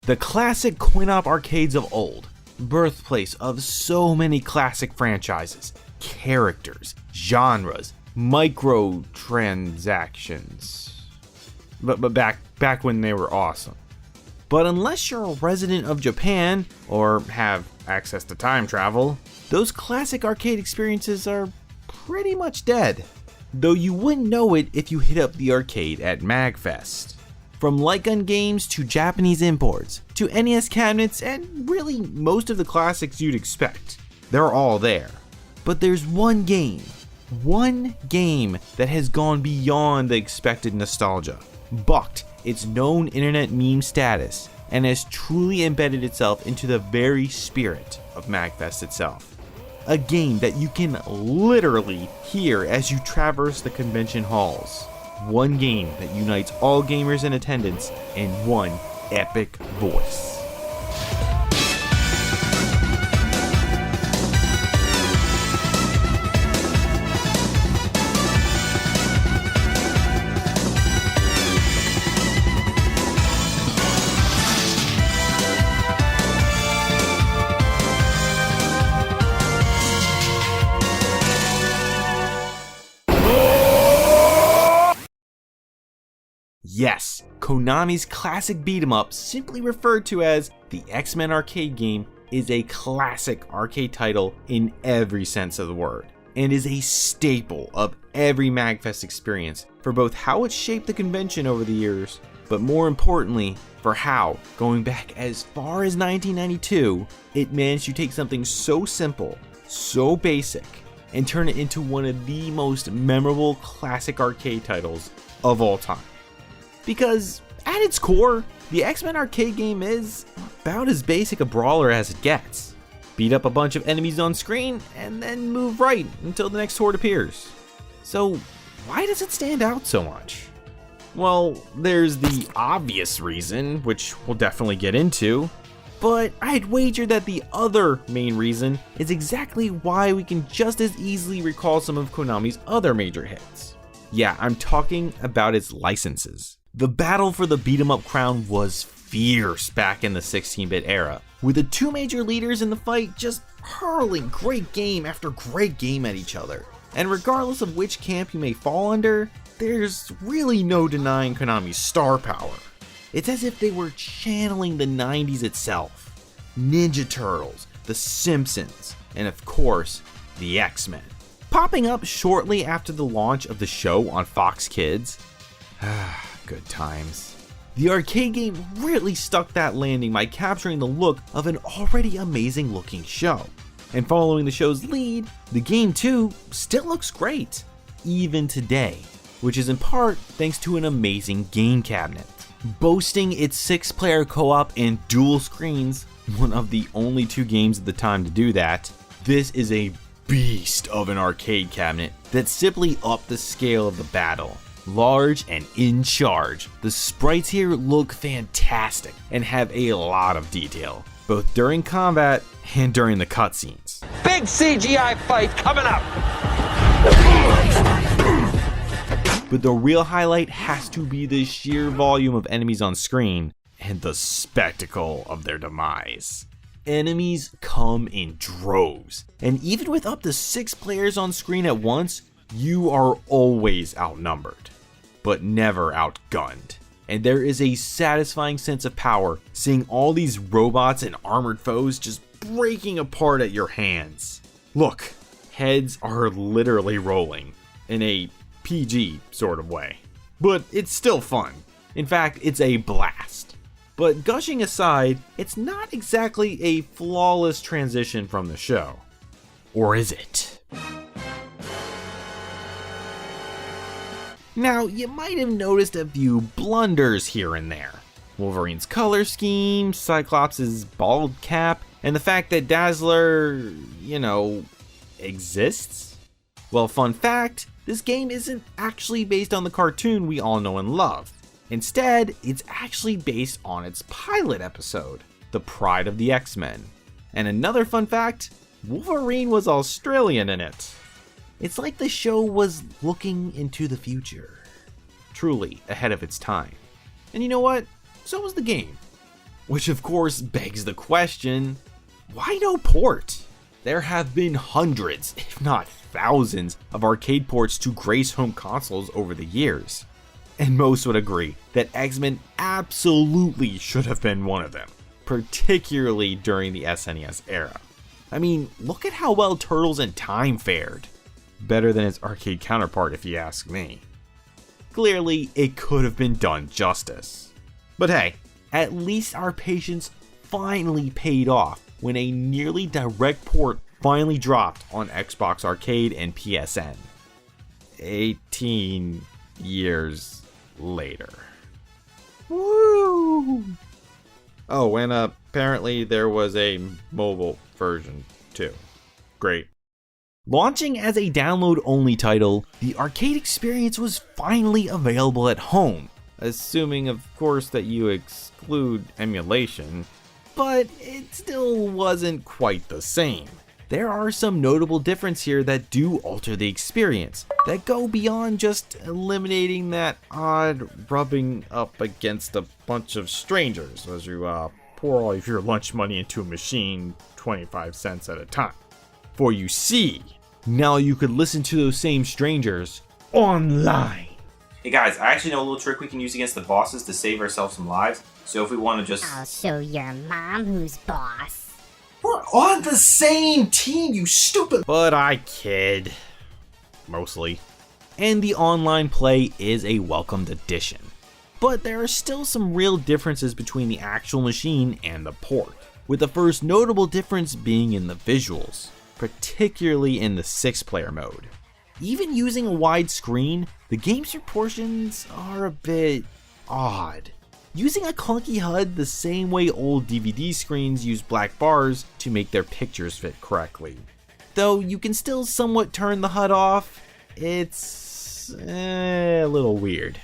The classic coin-op arcades of old, birthplace of so many classic franchises, characters, genres, microtransactions. But back when they were awesome. But unless you're a resident of Japan, or have access to time travel, those classic arcade experiences are pretty much dead. Though you wouldn't know it if you hit up the arcade at Magfest. From light gun games to Japanese imports, to NES cabinets, and really most of the classics you'd expect, they're all there. But there's one game that has gone beyond the expected nostalgia, bucked its known internet meme status, and has truly embedded itself into the very spirit of Magfest itself. A game that you can literally hear as you traverse the convention halls. One game that unites all gamers in attendance in one epic voice. Yes, Konami's classic beat-em-up, simply referred to as the Xmen arcade game, is a classic arcade title in every sense of the word, and is a staple of every Magfest experience for both how it shaped the convention over the years, but more importantly, for how, going back as far as 1992, it managed to take something so simple, so basic, and turn it into one of the most memorable classic arcade titles of all time. Because at its core, the Xmen arcade game is about as basic a brawler as it gets. Beat up a bunch of enemies on screen and then move right until the next horde appears. So why does it stand out so much? Well, there's the obvious reason, which we'll definitely get into, but I'd wager that the other main reason is exactly why we can just as easily recall some of Konami's other major hits. Yeah, I'm talking about its licenses. The battle for the beat-em-up crown was fierce back in the 16-bit era, with the two major leaders in the fight just hurling great game after great game at each other. And regardless of which camp you may fall under, there's really no denying Konami's star power. It's as if they were channeling the 90s itself. Ninja Turtles, The Simpsons, and of course, the X-Men. Popping up shortly after the launch of the show on Fox Kids. Good times. The arcade game really stuck that landing by capturing the look of an already amazing looking show. And following the show's lead, the game too still looks great, even today, which is in part thanks to an amazing game cabinet. Boasting its 6-player co-op and dual screens, one of the only two games at the time to do that, this is a beast of an arcade cabinet that simply upped the scale of the battle. Large and in charge, the sprites here look fantastic and have a lot of detail, both during combat and during the cutscenes. Big CGI fight coming up! But the real highlight has to be the sheer volume of enemies on screen and the spectacle of their demise. Enemies come in droves, and even with up to 6 players on screen at once, you are always outnumbered, but never outgunned. And there is a satisfying sense of power seeing all these robots and armored foes just breaking apart at your hands. Look, heads are literally rolling, in a PG sort of way. But it's still fun. In fact, it's a blast. But gushing aside, it's not exactly a flawless transition from the show. Or is it? Now, you might have noticed a few blunders here and there. Wolverine's color scheme, Cyclops' bald cap, and the fact that Dazzler, exists? Well, fun fact, this game isn't actually based on the cartoon we all know and love. Instead, it's actually based on its pilot episode, The Pride of the X-Men. And another fun fact, Wolverine was Australian in it. It's like the show was looking into the future. Truly ahead of its time. And you know what? So was the game. Which of course begs the question, why no port? There have been hundreds, if not thousands, of arcade ports to grace home consoles over the years. And most would agree that Xmen absolutely should have been one of them, particularly during the SNES era. I mean, look at how well Turtles in Time fared. Better than its arcade counterpart if you ask me. Clearly, it could have been done justice. But hey, at least our patience finally paid off when a nearly direct port finally dropped on Xbox Arcade and PSN. 18 years later. Woo! Oh, and apparently there was a mobile version too. Great. Launching as a download-only title, the arcade experience was finally available at home, assuming of course that you exclude emulation, but it still wasn't quite the same. There are some notable differences here that do alter the experience, that go beyond just eliminating that odd rubbing up against a bunch of strangers as you pour all of your lunch money into a machine 25 cents at a time. For you see, now you could listen to those same strangers online. Hey guys, I actually know a little trick we can use against the bosses to save ourselves some lives. So if we want to just... I'll show your mom who's boss. We're on the same team, you stupid... But I kid. Mostly. And the online play is a welcomed addition. But there are still some real differences between the actual machine and the port, with the first notable difference being in the visuals, particularly in the 6-player mode. Even using a wide screen, the game's proportions are a bit odd. Using a clunky HUD the same way old DVD screens use black bars to make their pictures fit correctly. Though you can still somewhat turn the HUD off, it's a little weird.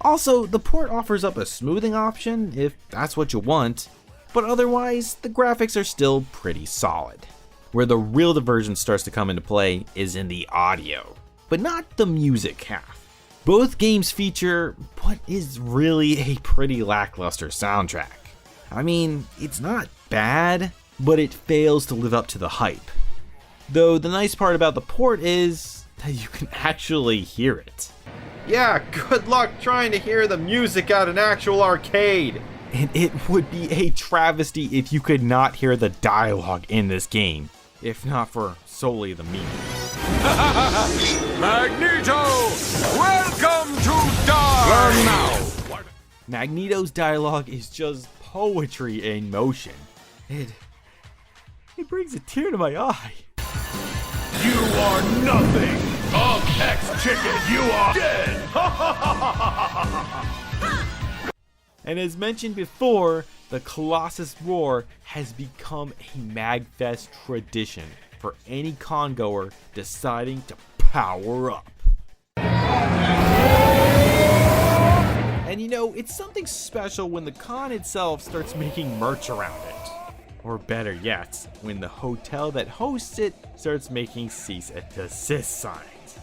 Also, the port offers up a smoothing option if that's what you want, but otherwise, the graphics are still pretty solid. Where the real diversion starts to come into play is in the audio, but not the music half. Both games feature what is really a pretty lackluster soundtrack. I mean, it's not bad, but it fails to live up to the hype. Though the nice part about the port is that you can actually hear it. Yeah, good luck trying to hear the music at an actual arcade! And it would be a travesty if you could not hear the dialogue in this game, if not for solely the meme. Magneto! Welcome to die! Learn now! Magneto's dialogue is just poetry in motion. It brings a tear to my eye. You are nothing! Of X-Chicken, you are dead! And as mentioned before, the COLOSSAL ROAR has become a Magfest tradition for any con-goer deciding to power up. And you know, it's something special when the con itself starts making merch around it. Or better yet, when the hotel that hosts it starts making cease and desist signs.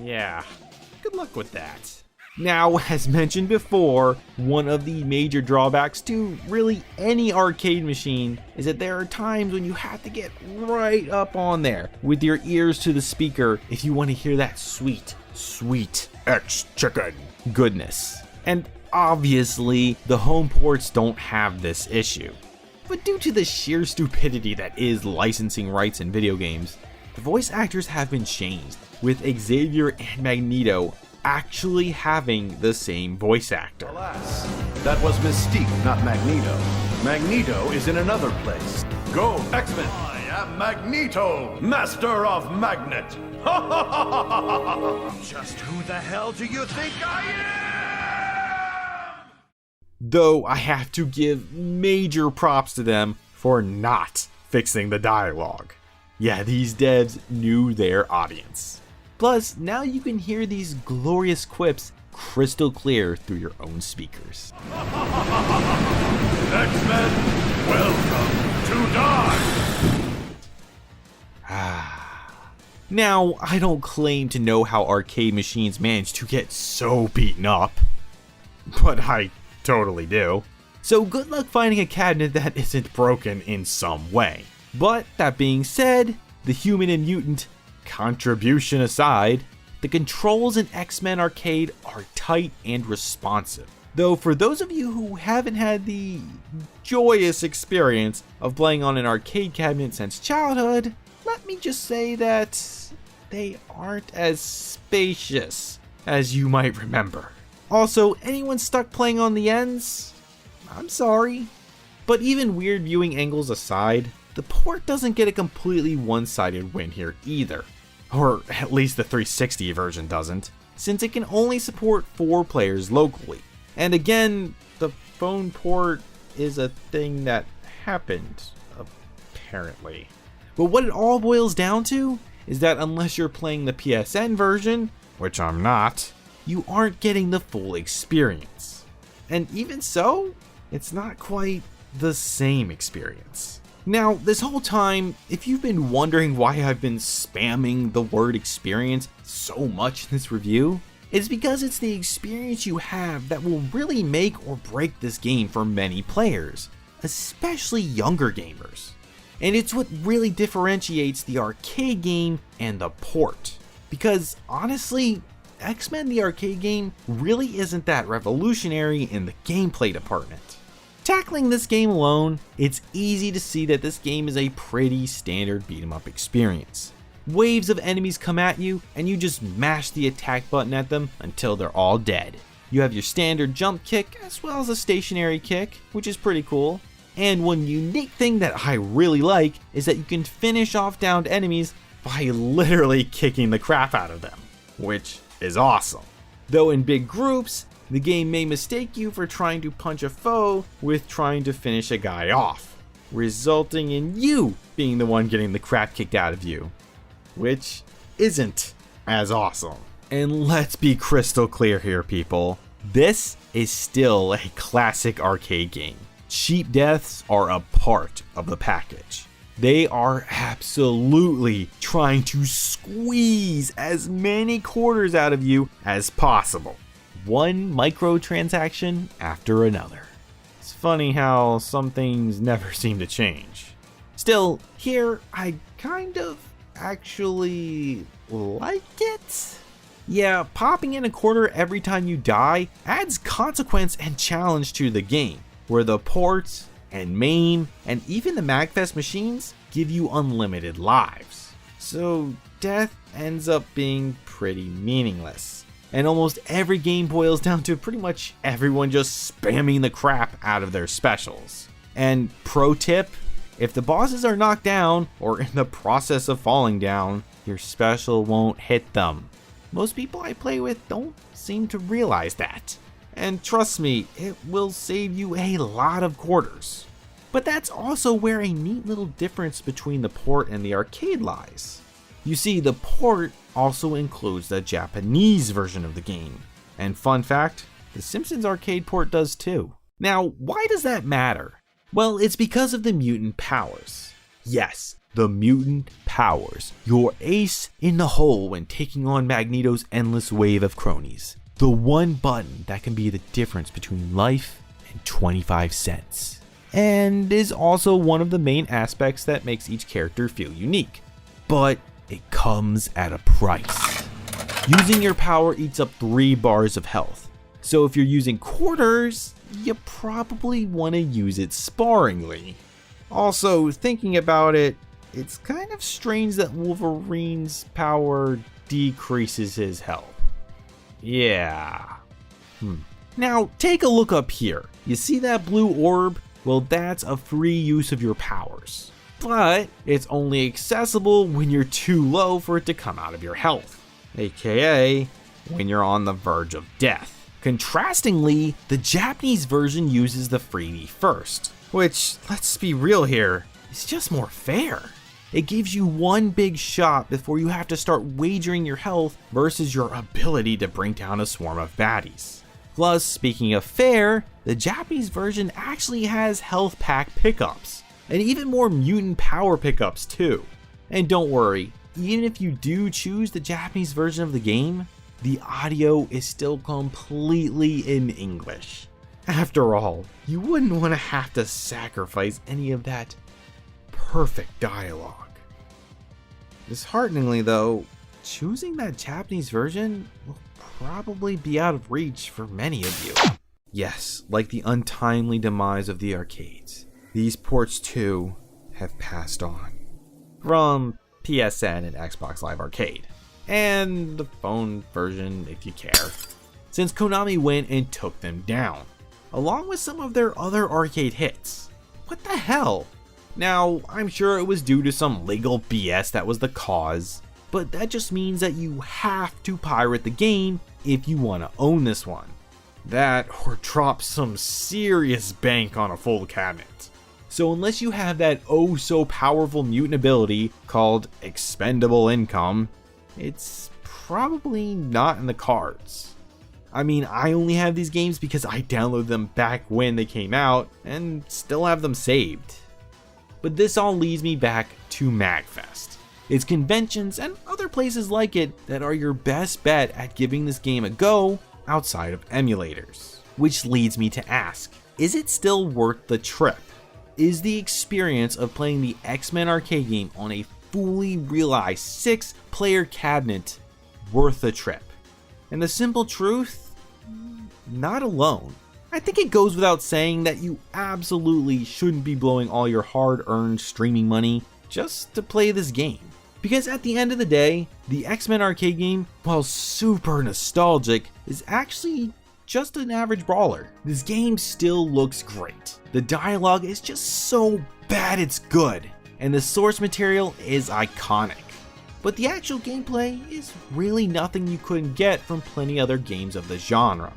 Yeah, good luck with that. Now, as mentioned before, one of the major drawbacks to really any arcade machine is that there are times when you have to get right up on there with your ears to the speaker if you want to hear that sweet, sweet X-Chicken goodness. And obviously, the home ports don't have this issue. But due to the sheer stupidity that is licensing rights in video games, the voice actors have been changed, with Xavier and Magneto actually having the same voice actor. Alas, that was Mystique, not Magneto. Magneto is in another place. Go, X-Men! I am Magneto, Master of Magnet! Just who the hell do you think I am? Though I have to give major props to them for not fixing the dialogue. Yeah, these devs knew their audience. Plus, now you can hear these glorious quips crystal clear through your own speakers. X-Men, welcome to die! Now, I don't claim to know how arcade machines manage to get so beaten up, but I totally do. So good luck finding a cabinet that isn't broken in some way. But that being said, the human and mutant contribution aside, the controls in Xmen Arcade are tight and responsive. Though for those of you who haven't had the joyous experience of playing on an arcade cabinet since childhood, let me just say that they aren't as spacious as you might remember. Also, anyone stuck playing on the ends? I'm sorry. But even weird viewing angles aside, the port doesn't get a completely one-sided win here either. Or at least the 360 version doesn't, since it can only support 4 players locally. And again, the phone port is a thing that happened, apparently. But what it all boils down to is that unless you're playing the PSN version, which I'm not, you aren't getting the full experience. And even so, it's not quite the same experience. Now, this whole time, if you've been wondering why I've been spamming the word experience so much in this review, it's because it's the experience you have that will really make or break this game for many players, especially younger gamers. And it's what really differentiates the arcade game and the port. Because honestly, Xmen the arcade game really isn't that revolutionary in the gameplay department. Tackling this game alone, it's easy to see that this game is a pretty standard beat 'em up experience. Waves of enemies come at you, and you just mash the attack button at them until they're all dead. You have your standard jump kick as well as a stationary kick, which is pretty cool. And one unique thing that I really like is that you can finish off downed enemies by literally kicking the crap out of them, which is awesome. Though in big groups, the game may mistake you for trying to punch a foe with trying to finish a guy off, resulting in you being the one getting the crap kicked out of you, which isn't as awesome. And let's be crystal clear here, people. This is still a classic arcade game. Cheap deaths are a part of the package. They are absolutely trying to squeeze as many quarters out of you as possible. One microtransaction after another. It's funny how some things never seem to change. Still, here I kind of actually like it. Yeah, popping in a quarter every time you die adds consequence and challenge to the game, where the ports and MAME and even the Magfest machines give you unlimited lives. So death ends up being pretty meaningless. And almost every game boils down to pretty much everyone just spamming the crap out of their specials. And pro tip, if the bosses are knocked down or in the process of falling down, your special won't hit them. Most people I play with don't seem to realize that. And trust me, it will save you a lot of quarters. But that's also where a neat little difference between the port and the arcade lies. You see, the port also includes the Japanese version of the game. And fun fact, the Simpsons arcade port does too. Now, why does that matter? Well, it's because of the Mutant Powers. Yes, the Mutant Powers. Your ace in the hole when taking on Magneto's endless wave of cronies. The one button that can be the difference between life and 25 cents. And is also one of the main aspects that makes each character feel unique. But it comes at a price. Using your power eats up 3 bars of health. So if you're using quarters, you probably want to use it sparingly. Also, thinking about it, it's kind of strange that Wolverine's power decreases his health. Yeah. Now, take a look up here. You see that blue orb? Well, that's a free use of your powers. But it's only accessible when you're too low for it to come out of your health, aka when you're on the verge of death. Contrastingly, the Japanese version uses the freebie first, which, let's be real here, is just more fair. It gives you one big shot before you have to start wagering your health versus your ability to bring down a swarm of baddies. Plus, speaking of fair, the Japanese version actually has health pack pickups, and even more mutant power pickups too. And don't worry, even if you do choose the Japanese version of the game, the audio is still completely in English. After all, you wouldn't want to have to sacrifice any of that perfect dialogue. Dishearteningly though, choosing that Japanese version will probably be out of reach for many of you. Yes, like the untimely demise of the arcades, these ports too have passed on. From PSN and Xbox Live Arcade, and the phone version if you care, since Konami went and took them down, along with some of their other arcade hits. What the hell? Now, I'm sure it was due to some legal BS that was the cause, but that just means that you have to pirate the game if you want to own this one. That or drop some serious bank on a full cabinet. So unless you have that oh so powerful mutant ability called expendable income, it's probably not in the cards. I mean, I only have these games because I downloaded them back when they came out and still have them saved. But this all leads me back to Magfest. It's conventions and other places like it that are your best bet at giving this game a go outside of emulators. Which leads me to ask, is it still worth the trip? Is the experience of playing the Xmen arcade game on a fully realized 6-player cabinet worth the trip? And the simple truth, not alone. I think it goes without saying that you absolutely shouldn't be blowing all your hard-earned streaming money just to play this game. Because at the end of the day, the Xmen arcade game, while super nostalgic, is actually just an average brawler. This game still looks great. The dialogue is just so bad it's good, and the source material is iconic. But the actual gameplay is really nothing you couldn't get from plenty other games of the genre.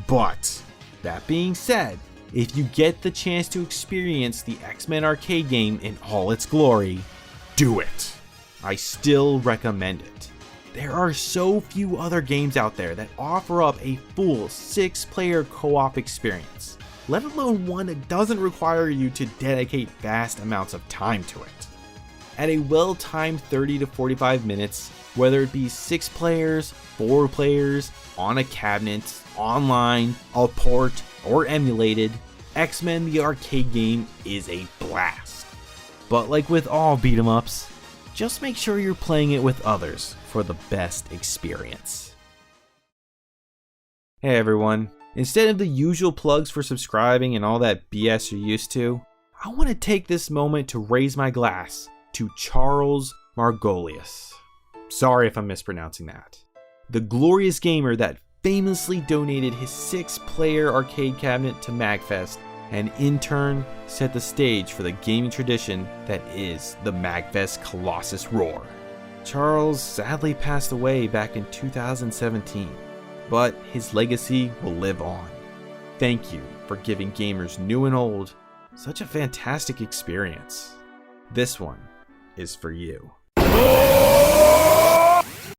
But that being said, if you get the chance to experience the Xmen arcade game in all its glory, do it. I still recommend it. There are so few other games out there that offer up a full 6-player co-op experience, let alone one that doesn't require you to dedicate vast amounts of time to it. At a well-timed 30 to 45 minutes, whether it be 6 players, 4 players, on a cabinet, online, a port, or emulated, Xmen the arcade game is a blast. But like with all beat 'em ups, just make sure you're playing it with others for the best experience. Hey everyone, instead of the usual plugs for subscribing and all that BS you're used to, I want to take this moment to raise my glass to Charles Margolius. Sorry if I'm mispronouncing that. The glorious gamer that famously donated his 6-player arcade cabinet to Magfest and in turn set the stage for the gaming tradition that is the Magfest Colossus Roar. Charles sadly passed away back in 2017, but his legacy will live on. Thank you for giving gamers new and old such a fantastic experience. This one is for you.